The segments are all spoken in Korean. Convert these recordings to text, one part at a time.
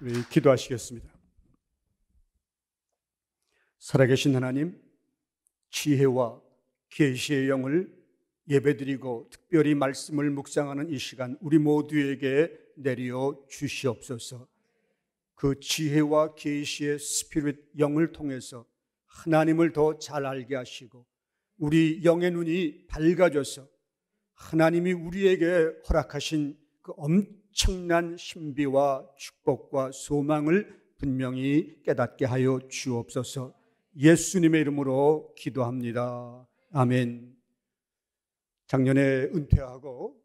우리 기도하시겠습니다. 살아계신 하나님, 지혜와 계시의 영을 예배드리고 특별히 말씀을 묵상하는 이 시간 우리 모두에게 내려 주시옵소서. 그 지혜와 계시의 스피릿 영을 통해서 하나님을 더 잘 알게 하시고 우리 영의 눈이 밝아져서 하나님이 우리에게 허락하신 그 엄청난 신비와 축복과 소망을 분명히 깨닫게 하여 주옵소서. 예수님의 이름으로 기도합니다. 아멘. 작년에 은퇴하고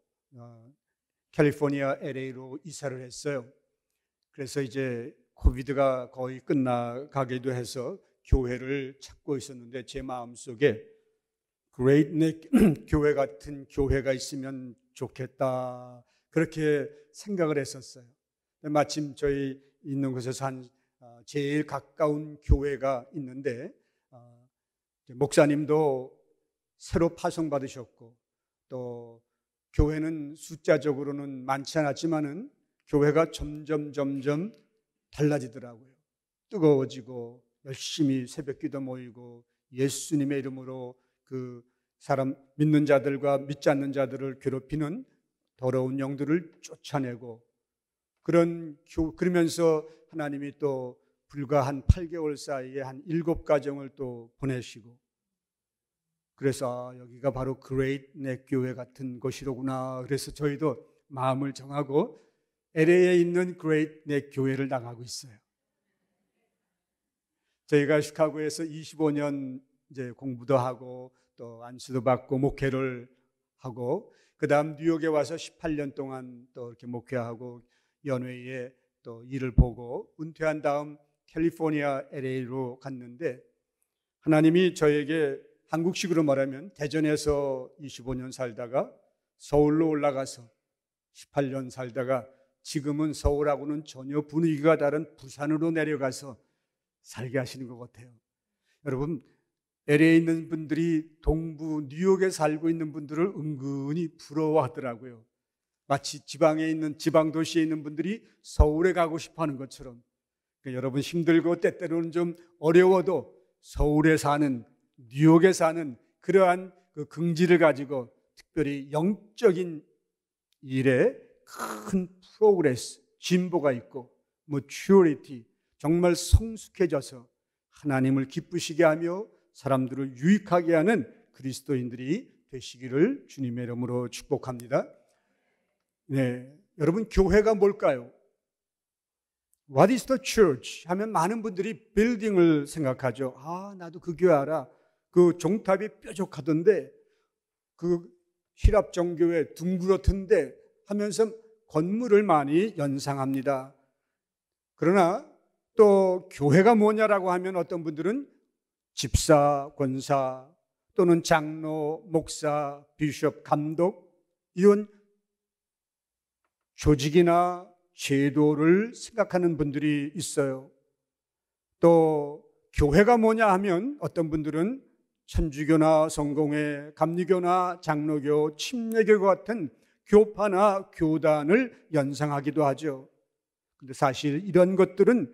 캘리포니아 LA로 이사를 했어요. 그래서 이제 코비드가 거의 끝나가기도 해서 교회를 찾고 있었는데 제 마음속에 그레이트 넥 교회 같은 교회가 있으면 좋겠다, 그렇게 생각을 했었어요. 마침 저희 있는 곳에서 제일 가까운 교회가 있는데 목사님도 새로 파송받으셨고 또 교회는 숫자적으로는 많지 않았지만은 교회가 점점 달라지더라고요. 뜨거워지고 열심히 새벽기도 모이고 예수님의 이름으로 그 사람 믿는 자들과 믿지 않는 자들을 괴롭히는 더러운 영들을 쫓아내고 그러면서 하나님이 또 불과 한 8개월 사이에 한 7가정을 또 보내시고, 그래서 여기가 바로 그레이트 넥 교회 같은 곳이로구나. 그래서 저희도 마음을 정하고 LA에 있는 그레이트 넥 교회를 나가고 있어요. 저희가 시카고에서 25년 이제 공부도 하고 또 안수도 받고 목회를 하고, 그 다음 뉴욕에 와서 18년 동안 또 이렇게 목회하고 연회에 또 일을 보고 은퇴한 다음 캘리포니아 LA로 갔는데, 하나님이 저에게 한국식으로 말하면 대전에서 25년 살다가 서울로 올라가서 18년 살다가 지금은 서울하고는 전혀 분위기가 다른 부산으로 내려가서 살게 하시는 것 같아요. 여러분, LA에 있는 분들이 동부 뉴욕에 살고 있는 분들을 은근히 부러워하더라고요. 마치 지방에 있는 지방도시에 있는 분들이 서울에 가고 싶어하는 것처럼. 그러니까 여러분 힘들고 때때로는 좀 어려워도 서울에 사는, 뉴욕에 사는 그러한 그 긍지를 가지고 특별히 영적인 일에 큰 프로그레스, 진보가 있고 maturity, 정말 성숙해져서 하나님을 기쁘시게 하며 사람들을 유익하게 하는 그리스도인들이 되시기를 주님의 이름으로 축복합니다. 네, 여러분, 교회가 뭘까요? What is the church? 하면 많은 분들이 빌딩을 생각하죠. 나도 그 교회 알아. 그 종탑이 뾰족하던데, 그 히랍 정교회 둥그렇던데 하면서 건물을 많이 연상합니다. 그러나 또 교회가 뭐냐라고 하면 어떤 분들은 집사, 권사 또는 장로, 목사, 비숍, 감독, 이런 조직이나 제도를 생각하는 분들이 있어요. 또 교회가 뭐냐 하면 어떤 분들은 천주교나 성공회, 감리교나 장로교, 침례교 같은 교파나 교단을 연상하기도 하죠. 근데 사실 이런 것들은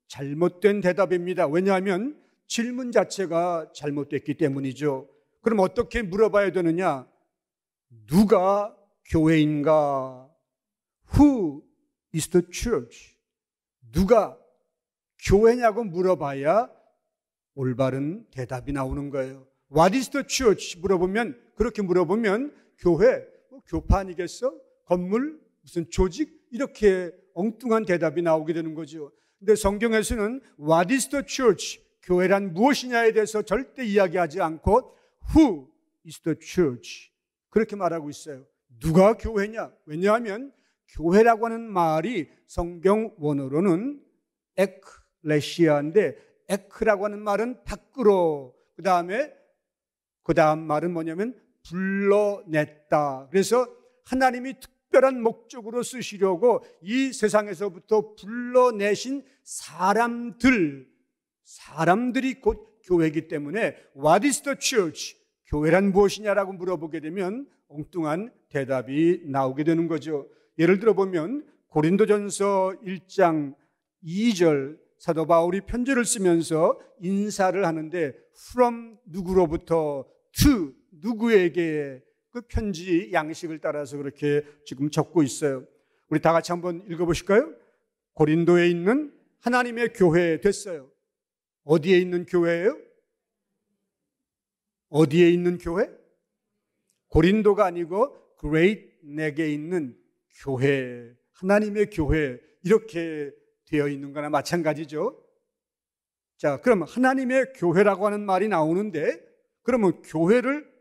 잘못된 대답입니다. 왜냐하면 질문 자체가 잘못됐기 때문이죠. 그럼 어떻게 물어봐야 되느냐? 누가 교회인가? Who is the church? 누가 교회냐고 물어봐야 올바른 대답이 나오는 거예요. What is the church? 그렇게 물어보면 교회, 교파 아니겠어? 건물, 무슨 조직? 이렇게 엉뚱한 대답이 나오게 되는 거죠. 근데 성경에서는 What is the church? 교회란 무엇이냐에 대해서 절대 이야기하지 않고 Who is the church? 그렇게 말하고 있어요. 누가 교회냐? 왜냐하면 교회라고 하는 말이 성경 원어로는 에클레시아인데, 에크라고 하는 말은 밖으로, 그 다음 말은 뭐냐면 불러냈다. 그래서 하나님이 특별한 목적으로 쓰시려고 이 세상에서부터 불러내신 사람들이 곧 교회이기 때문에 What is the church? 교회란 무엇이냐라고 물어보게 되면 엉뚱한 대답이 나오게 되는 거죠. 예를 들어 보면 고린도전서 1장 2절 사도 바울이 편지를 쓰면서 인사를 하는데 from 누구로부터 to 누구에게 그 편지 양식을 따라서 그렇게 지금 적고 있어요. 우리 다 같이 한번 읽어보실까요? 고린도에 있는 하나님의 교회 됐어요. 어디에 있는 교회예요? 어디에 있는 교회? 고린도가 아니고 그레이트 넥에 있는 교회, 하나님의 교회 이렇게 되어 있는 거나 마찬가지죠. 자, 그럼 하나님의 교회라고 하는 말이 나오는데 그러면 교회를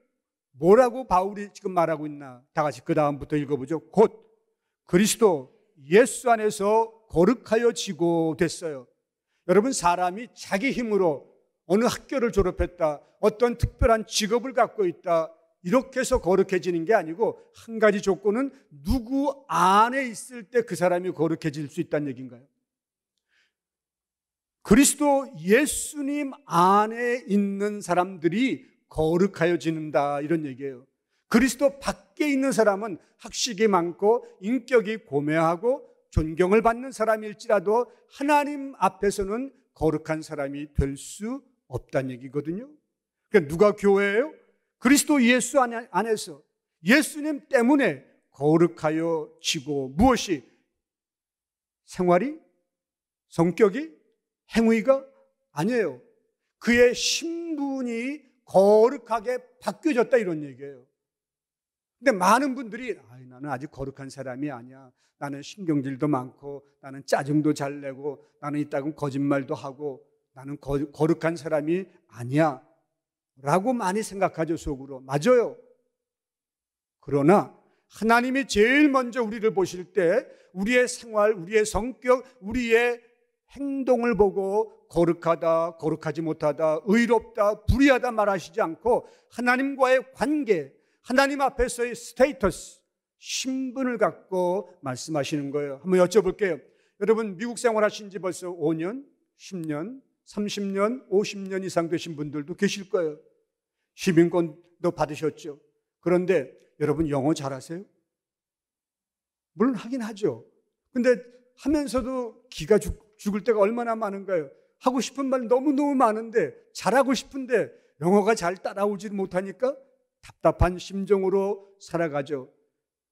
뭐라고 바울이 지금 말하고 있나? 다 같이 그 다음부터 읽어보죠. 곧 그리스도 예수 안에서 거룩하여 지고 됐어요. 여러분, 사람이 자기 힘으로 어느 학교를 졸업했다, 어떤 특별한 직업을 갖고 있다, 이렇게 해서 거룩해지는 게 아니고 한 가지 조건은 누구 안에 있을 때 그 사람이 거룩해질 수 있다는 얘기인가요? 그리스도 예수님 안에 있는 사람들이 거룩하여진다 이런 얘기예요. 그리스도 밖에 있는 사람은 학식이 많고 인격이 고매하고 존경을 받는 사람일지라도 하나님 앞에서는 거룩한 사람이 될 수 없다는 얘기거든요. 그러니까 누가 교회예요? 그리스도 예수 안에서 예수님 때문에 거룩하여지고, 무엇이? 생활이? 성격이? 행위가? 아니에요. 그의 신분이 거룩하게 바뀌어졌다 이런 얘기예요. 근데 많은 분들이 나는 아직 거룩한 사람이 아니야. 나는 신경질도 많고 나는 짜증도 잘 내고 나는 이따금 거짓말도 하고 나는 거룩한 사람이 아니야 라고 많이 생각하죠, 속으로. 맞아요. 그러나 하나님이 제일 먼저 우리를 보실 때 우리의 생활, 우리의 성격, 우리의 행동을 보고 거룩하다, 거룩하지 못하다, 의롭다, 불의하다 말하시지 않고 하나님과의 관계, 하나님 앞에서의 스테이터스, 신분을 갖고 말씀하시는 거예요. 한번 여쭤볼게요. 여러분, 미국 생활하신 지 벌써 5년, 10년, 30년, 50년 이상 되신 분들도 계실 거예요. 시민권도 받으셨죠. 그런데 여러분 영어 잘하세요? 물론 하긴 하죠. 근데 하면서도 기가 죽을 때가 얼마나 많은가요? 하고 싶은 말 너무너무 많은데, 잘하고 싶은데 영어가 잘 따라오지 못하니까 답답한 심정으로 살아가죠.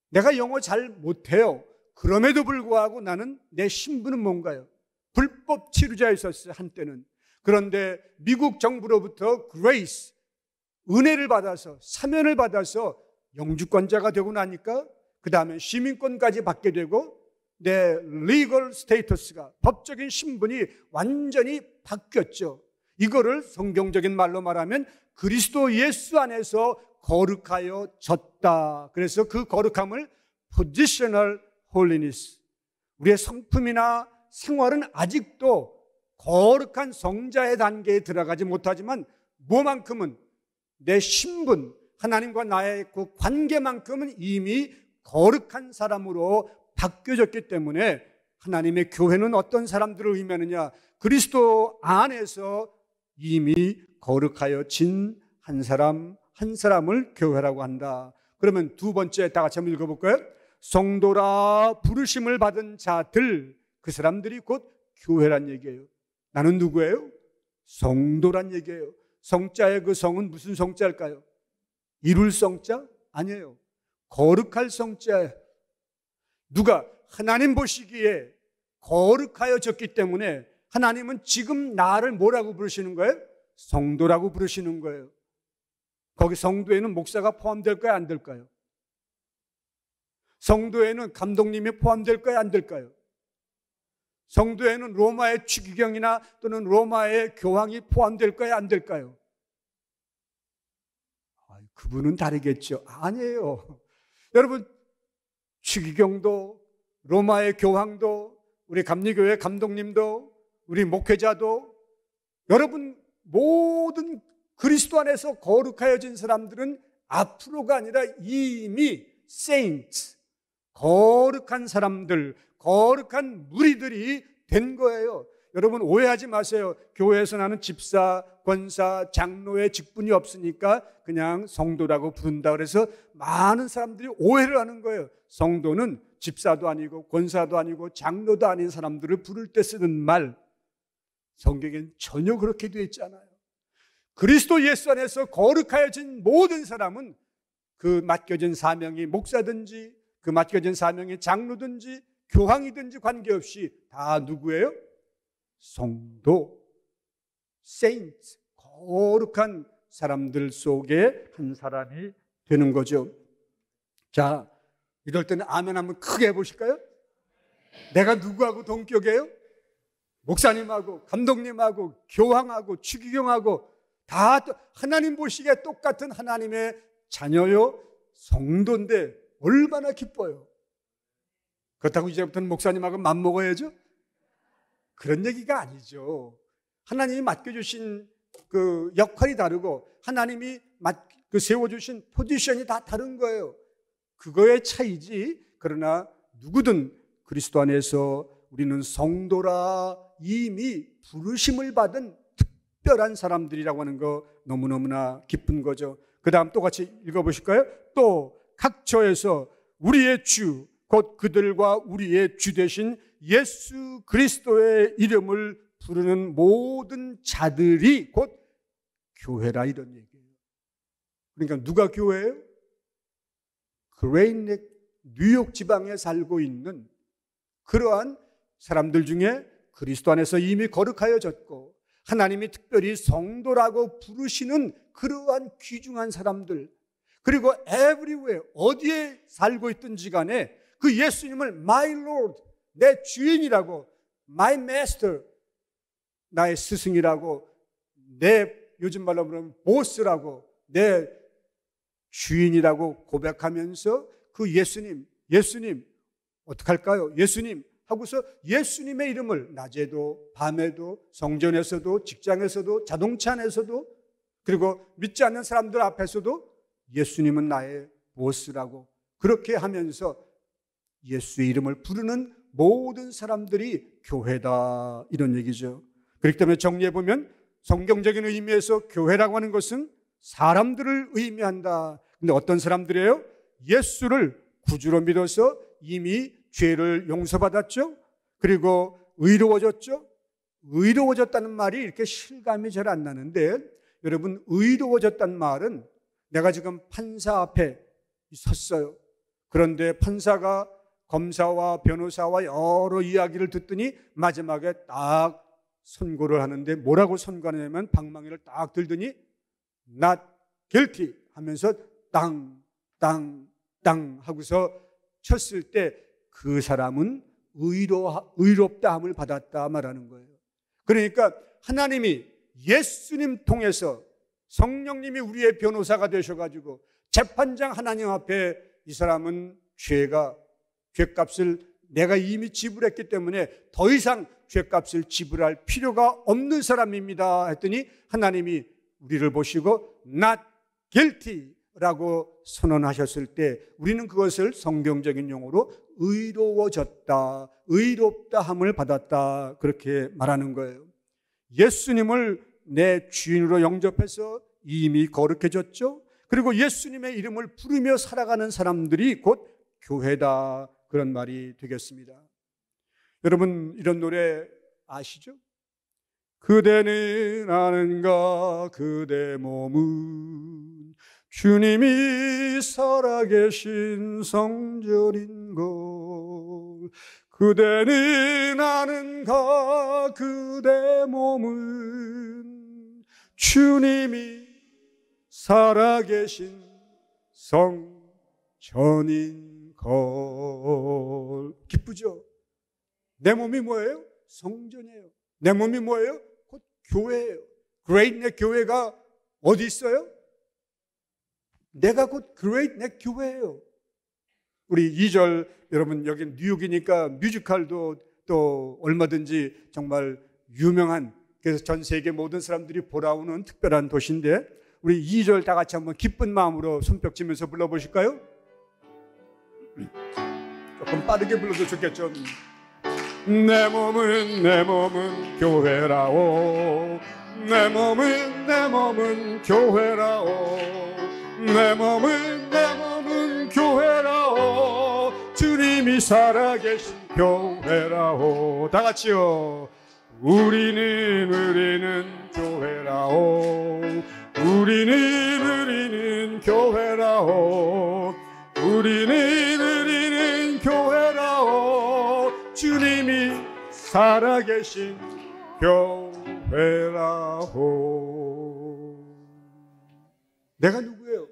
내가 영어 잘 못해요. 그럼에도 불구하고 나는, 내 신분은 뭔가요? 불법 치료자였었어요, 한때는. 그런데 미국 정부로부터 그레이스, 은혜를 받아서, 사면을 받아서 영주권자가 되고 나니까 그 다음에 시민권까지 받게 되고 내 리걸 스테이터스가, 법적인 신분이 완전히 바뀌었죠. 이거를 성경적인 말로 말하면 그리스도 예수 안에서 거룩하여졌다. 그래서 그 거룩함을 positional holiness, 우리의 성품이나 생활은 아직도 거룩한 성자의 단계에 들어가지 못하지만 뭐만큼은 내 신분, 하나님과 나의 그 관계만큼은 이미 거룩한 사람으로 바뀌어졌기 때문에 하나님의 교회는 어떤 사람들을 의미하느냐? 그리스도 안에서 이미 거룩하여진 한 사람, 한 사람을 교회라고 한다. 그러면 두 번째 다 같이 한번 읽어볼까요? 성도라 부르심을 받은 자들, 그 사람들이 곧 교회란 얘기예요. 나는 누구예요? 성도란 얘기예요. 성자의 그 성은 무슨 성자일까요? 이룰 성자? 아니에요. 거룩할 성자예요. 누가? 하나님 보시기에 거룩하여졌기 때문에 하나님은 지금 나를 뭐라고 부르시는 거예요? 성도라고 부르시는 거예요. 거기 성도에는 목사가 포함될까요? 안 될까요? 성도에는 감독님이 포함될까요? 안 될까요? 성도에는 로마의 추기경이나 또는 로마의 교황이 포함될까요? 안 될까요? 그분은 다르겠죠. 아니에요. 여러분, 추기경도, 로마의 교황도, 우리 감리교회 감독님도, 우리 목회자도, 여러분 모든 그리스도 안에서 거룩하여진 사람들은 앞으로가 아니라 이미 saints, 거룩한 사람들, 거룩한 무리들이 된 거예요. 여러분 오해하지 마세요. 교회에서 나는 집사, 권사, 장로의 직분이 없으니까 그냥 성도라고 부른다 그래서 많은 사람들이 오해를 하는 거예요. 성도는 집사도 아니고 권사도 아니고 장로도 아닌 사람들을 부를 때 쓰는 말, 성경엔 전혀 그렇게 되어 있지 않아요. 그리스도 예수 안에서 거룩하여진 모든 사람은 그 맡겨진 사명이 목사든지 그 맡겨진 사명이 장로든지 교황이든지 관계없이 다 누구예요? 성도, saints, 거룩한 사람들 속에 한 사람이 되는 거죠. 자, 이럴 때는 아멘 한번 크게 해보실까요? 내가 누구하고 동격이에요? 목사님하고 감독님하고 교황하고 추기경하고 다 하나님 보시기에 똑같은 하나님의 자녀요, 성도인데 얼마나 기뻐요. 그렇다고 이제부터는 목사님하고 맘먹어야죠? 그런 얘기가 아니죠. 하나님이 맡겨주신 그 역할이 다르고 하나님이 세워주신 포지션이 다 다른 거예요. 그거의 차이지. 그러나 누구든 그리스도 안에서 우리는 성도라 이미 부르심을 받은 특별한 사람들이라고 하는 거 너무너무나 기쁜 거죠. 그 다음 또 같이 읽어보실까요? 또 각처에서 우리의 주, 곧 그들과 우리의 주 되신 예수 그리스도의 이름을 부르는 모든 자들이 곧 교회라, 이런 얘기예요. 그러니까 누가 교회예요? 그레인넥 뉴욕 지방에 살고 있는 그러한 사람들 중에 그리스도 안에서 이미 거룩하여졌고 하나님이 특별히 성도라고 부르시는 그러한 귀중한 사람들, 그리고 everywhere, 어디에 살고 있든지 간에 그 예수님을 My Lord, 내 주인이라고, My Master, 나의 스승이라고, 내 요즘 말로 그러면 보스라고, 내 주인이라고 고백하면서 그 예수님 어떡할까요? 예수님 하고서 예수님의 이름을 낮에도 밤에도 성전에서도 직장에서도 자동차 안에서도 그리고 믿지 않는 사람들 앞에서도 예수님은 나의 보스라고 그렇게 하면서 예수의 이름을 부르는 모든 사람들이 교회다, 이런 얘기죠. 그렇기 때문에 정리해보면 성경적인 의미에서 교회라고 하는 것은 사람들을 의미한다. 근데 어떤 사람들이에요? 예수를 구주로 믿어서 이미 죄를 용서받았죠. 그리고 의로워졌죠. 의로워졌다는 말이 이렇게 실감이 잘 안 나는데, 여러분, 의로워졌다는 말은 내가 지금 판사 앞에 섰어요. 그런데 판사가 검사와 변호사와 여러 이야기를 듣더니 마지막에 딱 선고를 하는데 뭐라고 선고하냐면 방망이를 딱 들더니 not guilty 하면서 땅 하고서 쳤을 때 그 사람은 의롭다함을 받았다 말하는 거예요. 그러니까 하나님이 예수님 통해서 성령님이 우리의 변호사가 되셔가지고 재판장 하나님 앞에 이 사람은 죄값을 내가 이미 지불했기 때문에 더 이상 죄값을 지불할 필요가 없는 사람입니다 했더니 하나님이 우리를 보시고 not guilty 라고 선언하셨을 때 우리는 그것을 성경적인 용어로 의로워졌다, 의롭다함을 받았다, 그렇게 말하는 거예요. 예수님을 내 주인으로 영접해서 이미 거룩해졌죠. 그리고 예수님의 이름을 부르며 살아가는 사람들이 곧 교회다, 그런 말이 되겠습니다. 여러분, 이런 노래 아시죠? 그대는 아는가 그대 몸은 주님이 살아계신 성전인걸. 그대는 아는가 그대 몸은 주님이 살아계신 성전인걸. 기쁘죠? 내 몸이 뭐예요? 성전이에요. 내 몸이 뭐예요? 곧 교회예요. 그레이트넥 교회가 어디 있어요? 내가 곧 그레이트넥 교회예요. 우리 2절, 여러분 여기 뉴욕이니까 뮤지컬도 또 얼마든지 정말 유명한, 그래서 전 세계 모든 사람들이 보러오는 특별한 도시인데 우리 2절 다 같이 한번 기쁜 마음으로 손뼉 치면서 불러보실까요? 조금 빠르게 불러도 좋겠죠. 내 몸은 교회라오. 내 몸은 교회라오. 내 몸은 교회라오. 주님이 살아계신 교회라오. 다 같이요. 우리는 교회라오. 우리는 교회라오. 우리는 교회라오. 주님이 살아계신 교회라오. 내가 누구예요?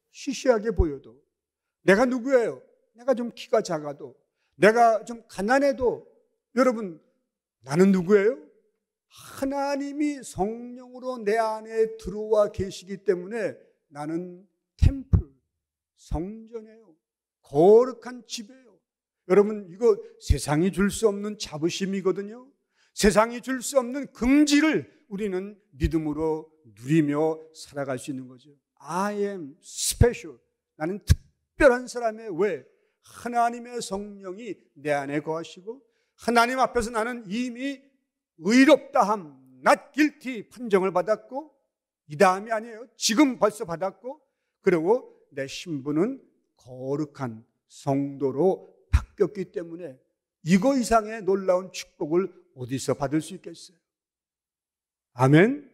시시하게 보여도, 내가 누구예요? 내가 좀 키가 작아도, 내가 좀 가난해도, 여러분, 나는 누구예요? 하나님이 성령으로 내 안에 들어와 계시기 때문에 나는 템플, 성전이에요. 거룩한 집이에요. 여러분, 이거 세상이 줄 수 없는 자부심이거든요. 세상이 줄 수 없는 긍지를 우리는 믿음으로 누리며 살아갈 수 있는 거죠. I am special. 나는 특별한 사람이에요. 왜? 하나님의 성령이 내 안에 거하시고 하나님 앞에서 나는 이미 의롭다함, not guilty 판정을 받았고, 이 다음이 아니에요. 지금 벌써 받았고, 그리고 내 신분은 거룩한 성도로 바뀌었기 때문에 이거 이상의 놀라운 축복을 어디서 받을 수 있겠어요? 아멘?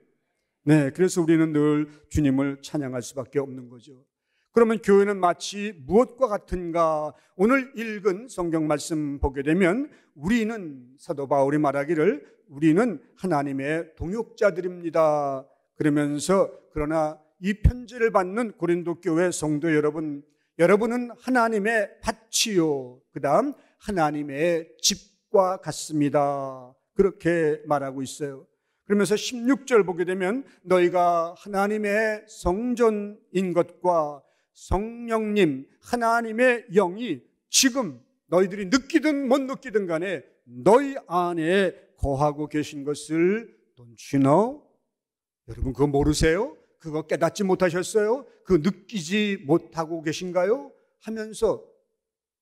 네, 그래서 우리는 늘 주님을 찬양할 수밖에 없는 거죠. 그러면 교회는 마치 무엇과 같은가? 오늘 읽은 성경 말씀 보게 되면 우리는, 사도 바울이 말하기를 우리는 하나님의 동역자들입니다. 그러면서 그러나 이 편지를 받는 고린도 교회 성도 여러분, 여러분은 하나님의 밭이요, 그 다음 하나님의 집과 같습니다. 그렇게 말하고 있어요. 그러면서 16절 보게 되면 너희가 하나님의 성전인 것과 성령님, 하나님의 영이 지금 너희들이 느끼든 못 느끼든 간에 너희 안에 거하고 계신 것을 don't you know? 여러분 그거 모르세요? 그거 깨닫지 못하셨어요? 그거 느끼지 못하고 계신가요? 하면서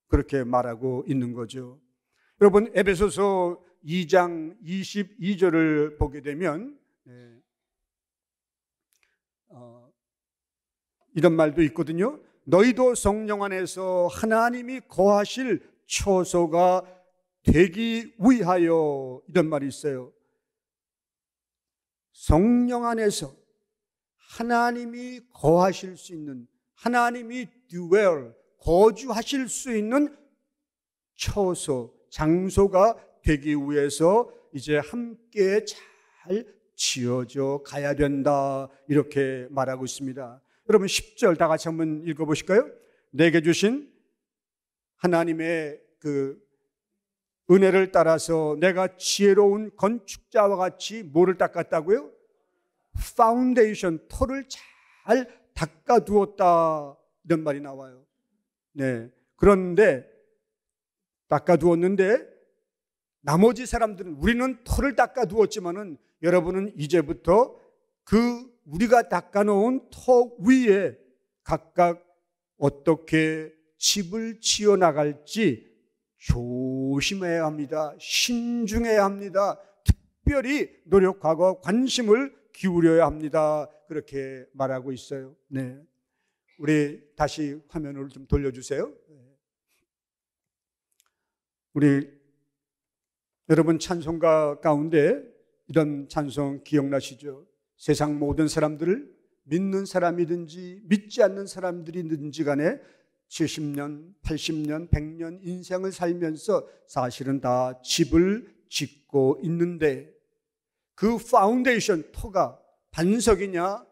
그렇게 말하고 있는 거죠. 여러분 에베소서 2장 22절을 보게 되면 이런 말도 있거든요. 너희도 성령 안에서 하나님이 거하실 처소가 되기 위하여, 이런 말이 있어요. 성령 안에서 하나님이 거하실 수 있는, 하나님이 dwell, 거주하실 수 있는 처소, 장소가 되기 위해서 이제 함께 잘 지어져 가야 된다, 이렇게 말하고 있습니다. 여러분 10절 다 같이 한번 읽어보실까요? 내게 주신 하나님의 그 은혜를 따라서 내가 지혜로운 건축자와 같이 뭐를 닦았다고요? 파운데이션, 터를 잘 닦아두었다, 이런 말이 나와요. 네. 그런데 닦아두었는데 나머지 사람들은, 우리는 터를 닦아두었지만은 여러분은 이제부터 그 우리가 닦아놓은 터 위에 각각 어떻게 집을 지어 나갈지 조심해야 합니다. 신중해야 합니다. 특별히 노력하고 관심을 기울여야 합니다. 그렇게 말하고 있어요. 네, 우리 다시 화면을 좀 돌려주세요. 우리 여러분 찬송가 가운데 이런 찬송 기억나시죠? 세상 모든 사람들을, 믿는 사람이든지 믿지 않는 사람들이든지 간에 70년, 80년, 100년 인생을 살면서 사실은 다 집을 짓고 있는데 그 파운데이션, 터가 반석이냐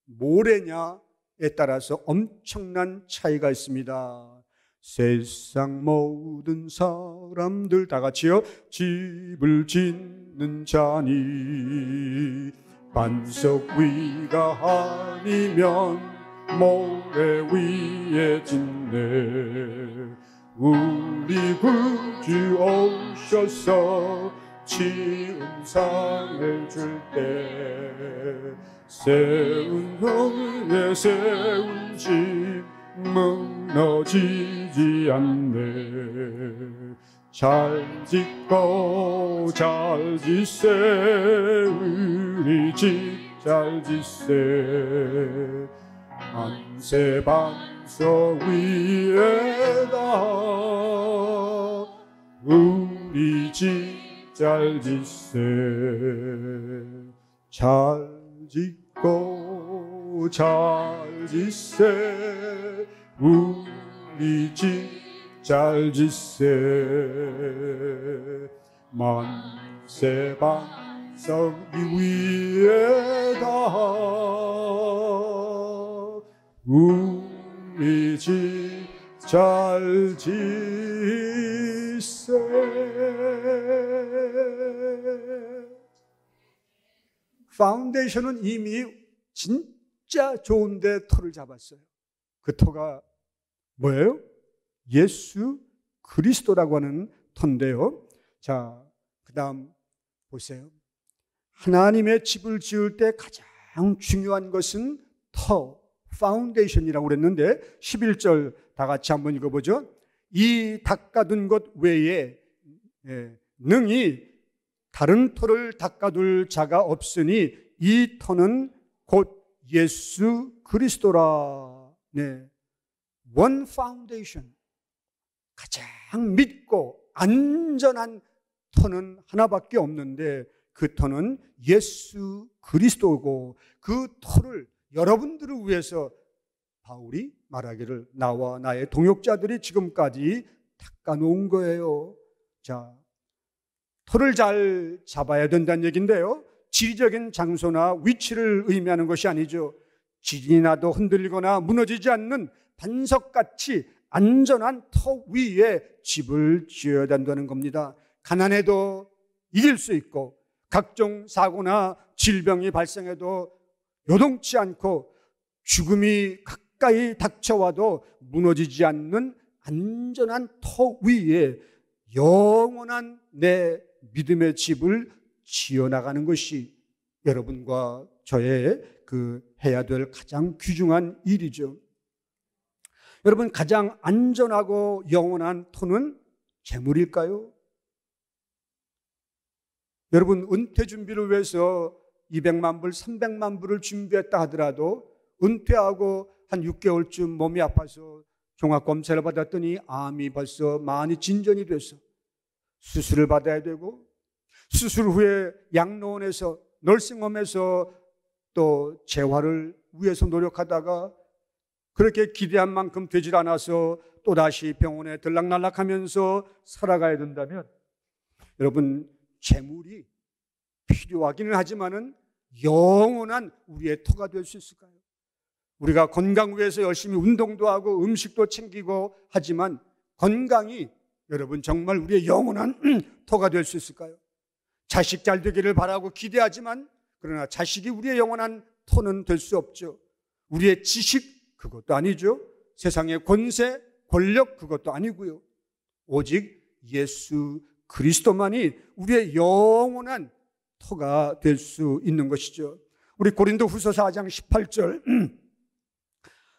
모래냐에 따라서 엄청난 차이가 있습니다. 세상 모든 사람들 다 같이요. 집을 짓는 자니 반석 위가 아니면 모래 위에 짓네. 우리 구주 오셔서 지음상을 줄 때 세운 후에 세운 집 무너지지 않네. 잘 짓고 잘 짓세 우리 집 잘 짓세. 안세 반석 위에다 잘 짓세 잘 짓고 잘 짓세 우리 집 잘 짓세 만세 반석 위에다 우리 집 잘 짓세. 파운데이션은 이미 진짜 좋은데 터를 잡았어요. 그 터가 뭐예요? 예수 그리스도라고 하는 터인데요. 자, 그 다음 보세요. 하나님의 집을 지을 때 가장 중요한 것은 터, 파운데이션이라고 그랬는데 11절 다 같이 한번 읽어보죠. 이 닦아둔 것 외에 능히 다른 터를 닦아둘 자가 없으니 이 터는 곧 예수 그리스도라. 네. One foundation. 가장 믿고 안전한 터는 하나밖에 없는데 그 터는 예수 그리스도고 그 터를 여러분들을 위해서 바울이 말하기를 나와 나의 동역자들이 지금까지 닦아놓은 거예요. 자, 터를 잘 잡아야 된다는 얘기인데요. 지리적인 장소나 위치를 의미하는 것이 아니죠. 지진이 나도 흔들리거나 무너지지 않는 반석같이 안전한 터 위에 집을 지어야 된다는 겁니다. 가난해도 이길 수 있고 각종 사고나 질병이 발생해도 요동치 않고 죽음이 가까이 닥쳐와도 무너지지 않는 안전한 터 위에 영원한 내 믿음의 집을 지어나가는 것이 여러분과 저의 해야 될 가장 귀중한 일이죠. 여러분, 가장 안전하고 영원한 터는 재물일까요? 여러분, 은퇴 준비를 위해서 200만 불, 300만 불을 준비했다 하더라도 은퇴하고 한 6개월쯤 몸이 아파서 종합검사를 받았더니 암이 벌써 많이 진전이 돼서 수술을 받아야 되고 수술 후에 양로원에서 널싱홈에서 또 재활을 위해서 노력하다가 그렇게 기대한 만큼 되질 않아서 또다시 병원에 들락날락하면서 살아가야 된다면 여러분, 재물이 필요하기는 하지만은 영원한 우리의 터가 될 수 있을까요? 우리가 건강 위해서 열심히 운동도 하고 음식도 챙기고 하지만 건강이 여러분 정말 우리의 영원한 터가 될 수 있을까요? 자식 잘 되기를 바라고 기대하지만 그러나 자식이 우리의 영원한 터는 될 수 없죠. 우리의 지식 그것도 아니죠. 세상의 권세, 권력 그것도 아니고요. 오직 예수 그리스도만이 우리의 영원한 터가 될 수 있는 것이죠. 우리 고린도후서 4장 18절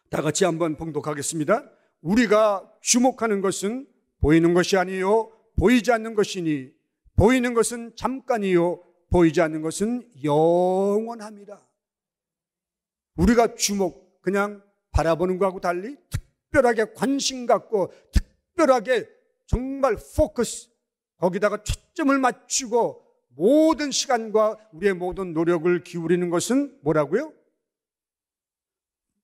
다 같이 한번 봉독하겠습니다. 우리가 주목하는 것은 보이는 것이 아니요 보이지 않는 것이니 보이는 것은 잠깐이요 보이지 않는 것은 영원합니다. 우리가 그냥 바라보는 것하고 달리 특별하게 관심 갖고 특별하게 정말 포커스 거기다가 초점을 맞추고 모든 시간과 우리의 모든 노력을 기울이는 것은 뭐라고요?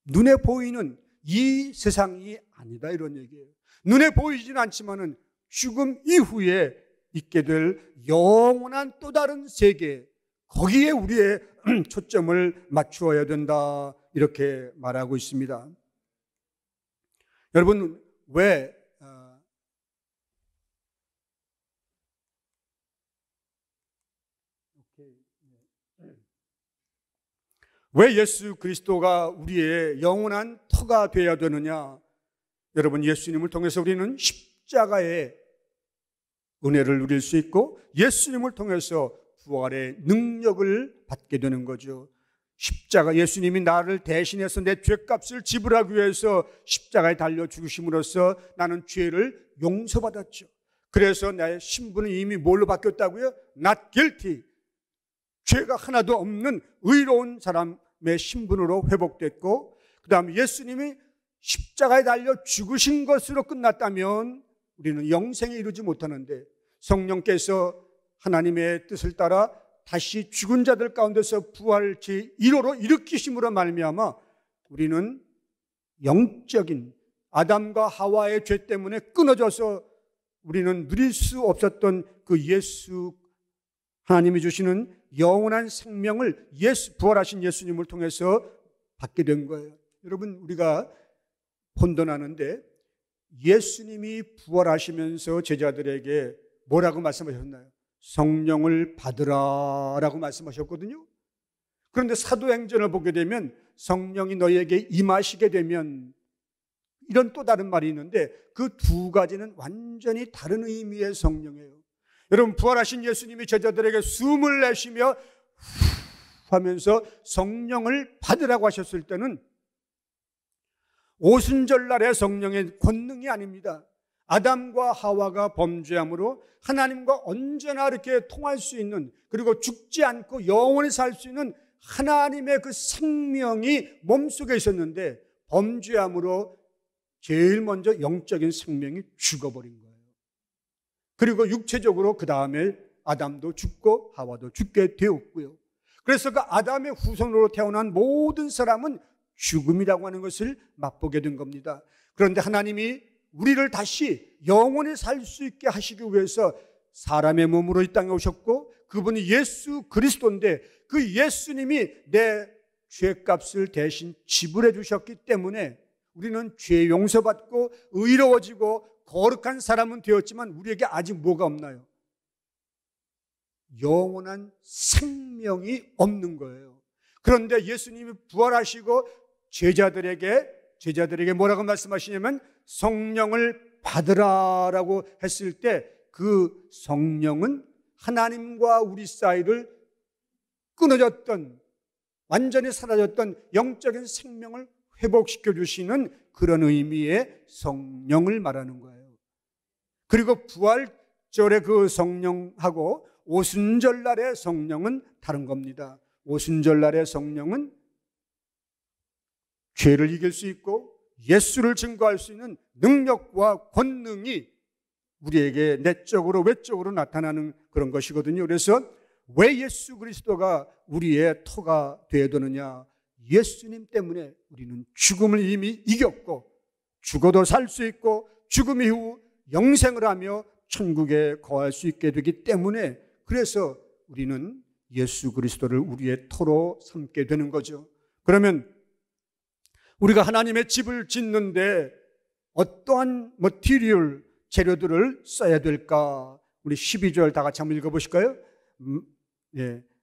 눈에 보이는 이 세상이 아니다 이런 얘기예요. 눈에 보이지는 않지만은 죽음 이후에 있게 될 영원한 또 다른 세계 거기에 우리의 초점을 맞추어야 된다 이렇게 말하고 있습니다. 여러분 왜 예수 그리스도가 우리의 영원한 터가 되어야 되느냐? 여러분, 예수님을 통해서 우리는 십자가의 은혜를 누릴 수 있고 예수님을 통해서 부활의 능력을 받게 되는 거죠. 십자가, 예수님이 나를 대신해서 내 죄값을 지불하기 위해서 십자가에 달려 죽으심으로써 나는 죄를 용서받았죠. 그래서 나의 신분은 이미 뭘로 바뀌었다고요? Not guilty. 죄가 하나도 없는 의로운 사람의 신분으로 회복됐고, 그 다음에 예수님이 십자가에 달려 죽으신 것으로 끝났다면 우리는 영생에 이르지 못하는데 성령께서 하나님의 뜻을 따라 다시 죽은 자들 가운데서 부활 제1호로 일으키심으로 말미암아 우리는 영적인 아담과 하와의 죄 때문에 끊어져서 우리는 누릴 수 없었던 그 예수, 하나님이 주시는 영원한 생명을 부활하신 예수님을 통해서 받게 된 거예요. 여러분, 우리가 혼돈하는데 예수님이 부활하시면서 제자들에게 뭐라고 말씀하셨나요? 성령을 받으라라고 말씀하셨거든요. 그런데 사도행전을 보게 되면 성령이 너희에게 임하시게 되면, 이런 또 다른 말이 있는데 그 두 가지는 완전히 다른 의미의 성령이에요. 여러분, 부활하신 예수님이 제자들에게 숨을 내쉬며 하면서 성령을 받으라고 하셨을 때는 오순절날의 성령의 권능이 아닙니다. 아담과 하와가 범죄함으로 하나님과 언제나 이렇게 통할 수 있는, 그리고 죽지 않고 영원히 살 수 있는 하나님의 그 생명이 몸속에 있었는데 범죄함으로 제일 먼저 영적인 생명이 죽어버린 거예요. 그리고 육체적으로 그 다음에 아담도 죽고 하와도 죽게 되었고요. 그래서 그 아담의 후손으로 태어난 모든 사람은 죽음이라고 하는 것을 맛보게 된 겁니다. 그런데 하나님이 우리를 다시 영원히 살 수 있게 하시기 위해서 사람의 몸으로 이 땅에 오셨고, 그분이 예수 그리스도인데 그 예수님이 내 죄값을 대신 지불해 주셨기 때문에 우리는 죄 용서받고 의로워지고 거룩한 사람은 되었지만 우리에게 아직 뭐가 없나요? 영원한 생명이 없는 거예요. 그런데 예수님이 부활하시고 제자들에게 뭐라고 말씀하시냐면 성령을 받으라라고 했을 때 그 성령은 하나님과 우리 사이를 끊어졌던, 완전히 사라졌던 영적인 생명을 회복시켜 주시는 그런 의미의 성령을 말하는 거예요. 그리고 부활절의 그 성령하고 오순절날의 성령은 다른 겁니다. 오순절날의 성령은 죄를 이길 수 있고 예수를 증거할 수 있는 능력과 권능이 우리에게 내적으로 외적으로 나타나는 그런 것이거든요. 그래서 왜 예수 그리스도가 우리의 터가 되어야 되느냐? 예수님 때문에 우리는 죽음을 이미 이겼고 죽어도 살 수 있고 죽음 이후 영생을 하며 천국에 거할 수 있게 되기 때문에, 그래서 우리는 예수 그리스도를 우리의 터로 삼게 되는 거죠. 그러면 우리가 하나님의 집을 짓는데 어떠한 머티리얼, 재료들을 써야 될까? 우리 12절 다 같이 한번 읽어보실까요?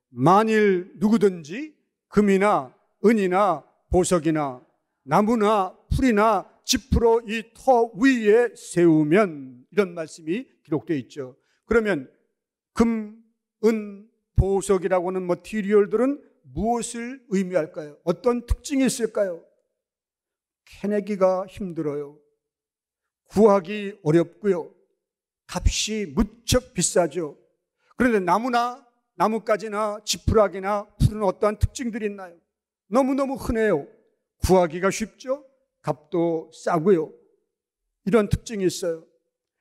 만일 누구든지 금이나 은이나 보석이나 나무나 풀이나 짚으로 이 터 위에 세우면, 이런 말씀이 기록되어 있죠. 그러면 금, 은, 보석이라고 하는 머티리얼들은 무엇을 의미할까요? 어떤 특징이 있을까요? 캐내기가 힘들어요. 구하기 어렵고요. 값이 무척 비싸죠. 그런데 나무가지나 지푸라기나 풀은 어떠한 특징들이 있나요? 너무너무 흔해요. 구하기가 쉽죠. 값도 싸고요. 이런 특징이 있어요.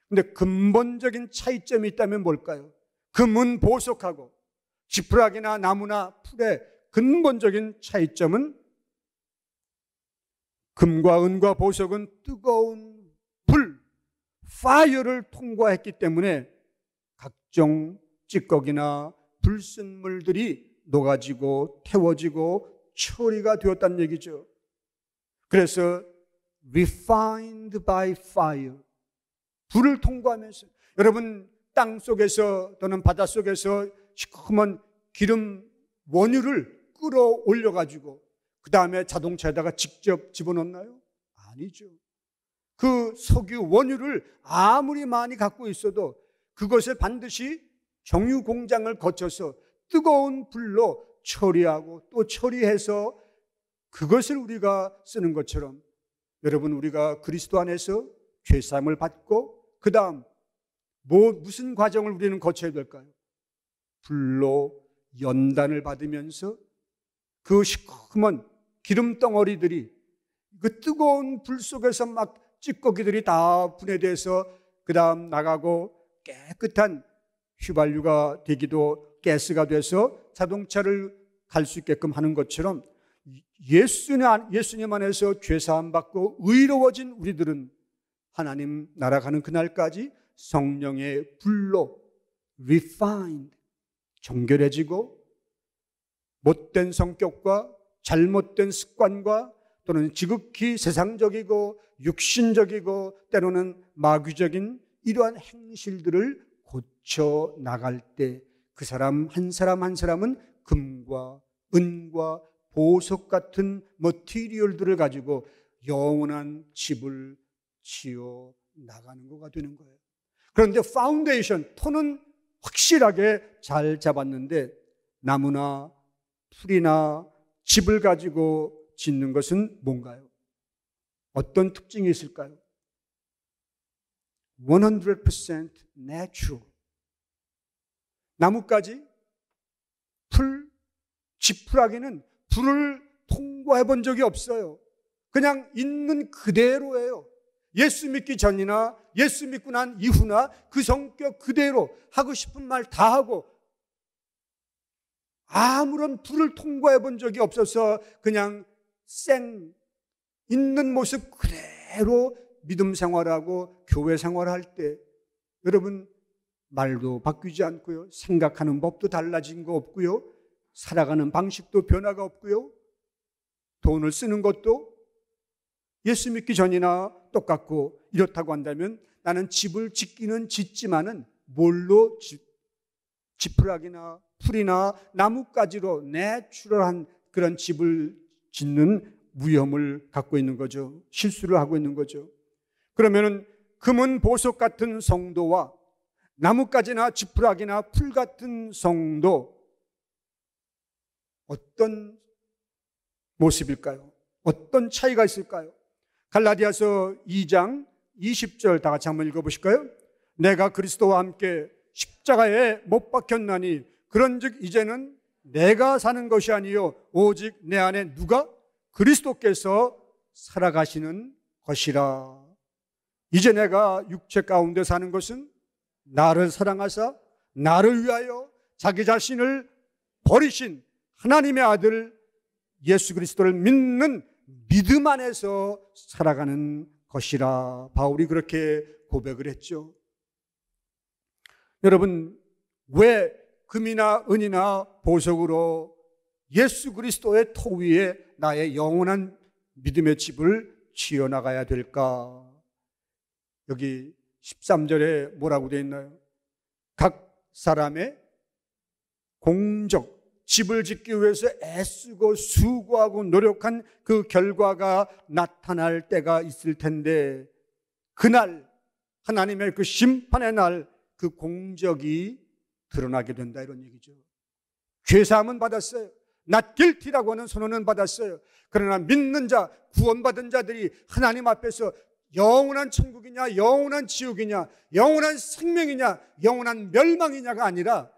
그런데 근본적인 차이점이 있다면 뭘까요? 금은 보석하고 지푸라기나 나무나 풀의 근본적인 차이점은 금과 은과 보석은 뜨거운 불, 파이어를 통과했기 때문에 각종 찌꺼기나 불순물들이 녹아지고 태워지고 처리가 되었다는 얘기죠. 그래서 refined by fire, 불을 통과하면서, 여러분 땅 속에서 또는 바다 속에서 시커먼 기름 원유를 끌어올려 가지고 그 다음에 자동차에다가 직접 집어넣나요? 아니죠. 그 석유 원유를 아무리 많이 갖고 있어도 그것을 반드시 정유 공장을 거쳐서 뜨거운 불로 처리하고 또 처리해서 그것을 우리가 쓰는 것처럼, 여러분 우리가 그리스도 안에서 죄사함을 받고 그 다음 무슨 과정을 우리는 거쳐야 될까요? 불로 연단을 받으면서 그 시커먼 기름 덩어리들이 그 뜨거운 불 속에서 막 찌꺼기들이 다 분해돼서 그 다음 나가고 깨끗한 휘발유가 되기도 가스가 돼서 자동차를 갈 수 있게끔 하는 것처럼 예수님 안에서 죄사함 받고 의로워진 우리들은 하나님 나라 가는 그날까지 성령의 불로 refined, 정결해지고 못된 성격과 잘못된 습관과 또는 지극히 세상적이고 육신적이고 때로는 마귀적인 이러한 행실들을 고쳐 나갈 때 그 사람 한 사람은 금과 은과 보석 같은 머티리얼들을 가지고 영원한 집을 지어 나가는 거가 되는 거예요. 그런데 파운데이션, 토는 확실하게 잘 잡았는데 나무나 풀이나 집을 가지고 짓는 것은 뭔가요? 어떤 특징이 있을까요? 100% natural. 나뭇가지, 풀, 지푸라기는 불을 통과해 본 적이 없어요. 그냥 있는 그대로예요. 예수 믿기 전이나 예수 믿고 난 이후나 그 성격 그대로 하고 싶은 말 다 하고 아무런 불을 통과해 본 적이 없어서 그냥 있는 모습 그대로 믿음 생활하고 교회 생활할 때 여러분 말도 바뀌지 않고요. 생각하는 법도 달라진 거 없고요. 살아가는 방식도 변화가 없고요. 돈을 쓰는 것도 예수 믿기 전이나 똑같고 이렇다고 한다면 나는 집을 짓기는 짓지만은 뭘로 지푸라기나 풀이나 나뭇가지로 내추럴한 그런 집을 짓는 위험을 갖고 있는 거죠. 실수를 하고 있는 거죠. 그러면은 금은 보석 같은 성도와 나뭇가지나 지푸라기나 풀 같은 성도 어떤 모습일까요? 어떤 차이가 있을까요? 갈라디아서 2장 20절 다 같이 한번 읽어보실까요? 내가 그리스도와 함께 십자가에 못 박혔나니 그런즉 이제는 내가 사는 것이 아니요 오직 내 안에 누가? 그리스도께서 살아가시는 것이라. 이제 내가 육체 가운데 사는 것은 나를 사랑하사 나를 위하여 자기 자신을 버리신 하나님의 아들 예수 그리스도를 믿는 믿음 안에서 살아가는 것이라. 바울이 그렇게 고백을 했죠. 여러분, 왜 금이나 은이나 보석으로 예수 그리스도의 토 위에 나의 영원한 믿음의 집을 지어나가야 될까? 여기 13절에 뭐라고 되어 있나요? 각 사람의 공적, 집을 짓기 위해서 애쓰고 수고하고 노력한 그 결과가 나타날 때가 있을 텐데 그날 하나님의 그 심판의 날 그 공적이 드러나게 된다 이런 얘기죠. 죄사함은 받았어요. not guilty라고 하는 선언은 받았어요. 그러나 믿는 자, 구원받은 자들이 하나님 앞에서 영원한 천국이냐 영원한 지옥이냐 영원한 생명이냐 영원한 멸망이냐가 아니라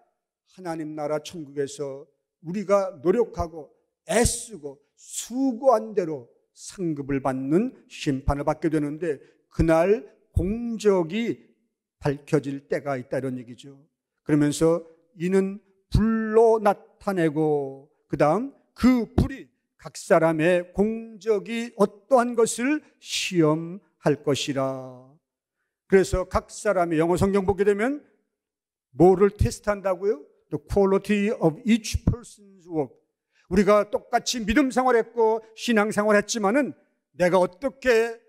하나님 나라 천국에서 우리가 노력하고 애쓰고 수고한 대로 상급을 받는 심판을 받게 되는데 그날 공적이 밝혀질 때가 있다 이런 얘기죠. 그러면서 이는 불로 나타내고 그 다음 그 불이 각 사람의 공적이 어떠한 것을 시험할 것이라. 그래서 각 사람의 영어 성경 보게 되면 뭐를 테스트한다고요? The quality of each person's work. 우리가 똑같이 믿음 생활했고 신앙 생활했지만은 내가 어떻게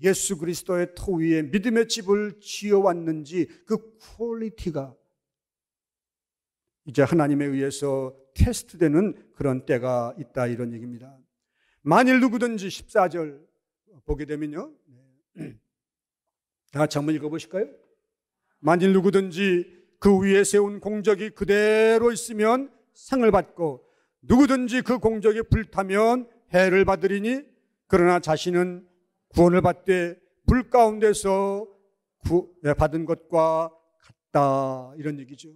예수 그리스도의 토 위에 믿음의 집을 지어왔는지 그 퀄리티가 이제 하나님에 의해서 테스트되는 그런 때가 있다 이런 얘기입니다. 만일 누구든지 14절 보게 되면요. 다 같이 한번 읽어보실까요? 만일 누구든지 그 위에 세운 공적이 그대로 있으면 상을 받고 누구든지 그 공적이 불타면 해를 받으리니 그러나 자신은 구원을 받되 불 가운데서 받은 것과 같다 이런 얘기죠.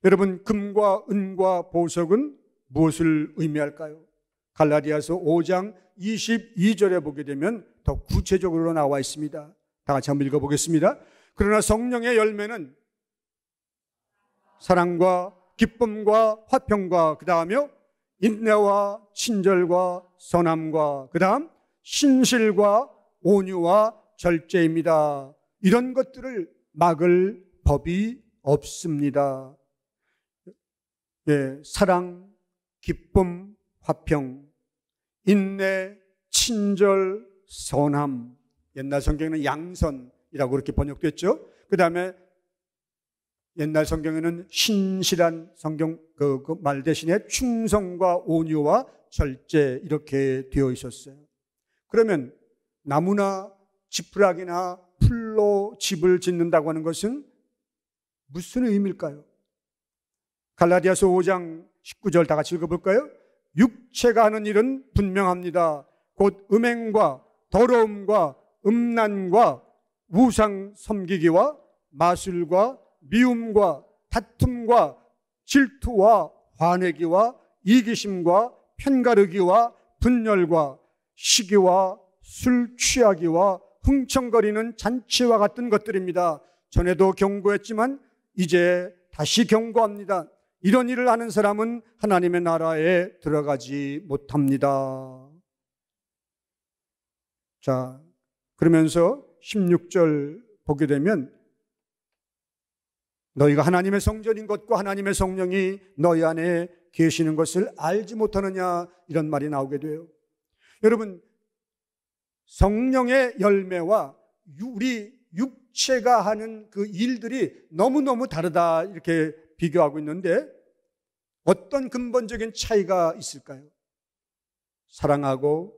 여러분 금과 은과 보석은 무엇을 의미할까요? 갈라디아서 5장 22절에 보게 되면 더 구체적으로 나와 있습니다. 다 같이 한번 읽어보겠습니다. 그러나 성령의 열매는 사랑과 기쁨과 화평과 그 다음에 인내와 친절과 선함과 그 다음 신실과 온유와 절제입니다. 이런 것들을 막을 법이 없습니다. 예, 사랑, 기쁨, 화평, 인내, 친절, 선함. 옛날 성경에는 양선이라고 그렇게 번역됐죠. 그 다음에 옛날 성경에는 신실한 성경 그 말 대신에 충성과 온유와 절제 이렇게 되어 있었어요. 그러면 나무나 지푸라기나 풀로 집을 짓는다고 하는 것은 무슨 의미일까요? 갈라디아서 5장 19절 다 같이 읽어볼까요? 육체가 하는 일은 분명합니다. 곧 음행과 더러움과 음란과 우상 섬기기와 마술과 미움과 다툼과 질투와 화내기와 이기심과 편가르기와 분열과 시기와 술 취하기와 흥청거리는 잔치와 같은 것들입니다. 전에도 경고했지만 이제 다시 경고합니다. 이런 일을 하는 사람은 하나님의 나라에 들어가지 못합니다. 자, 그러면서 16절 보게 되면 너희가 하나님의 성전인 것과 하나님의 성령이 너희 안에 계시는 것을 알지 못하느냐 이런 말이 나오게 돼요. 여러분, 성령의 열매와 우리 육체가 하는 그 일들이 너무너무 다르다 이렇게 비교하고 있는데 어떤 근본적인 차이가 있을까요? 사랑하고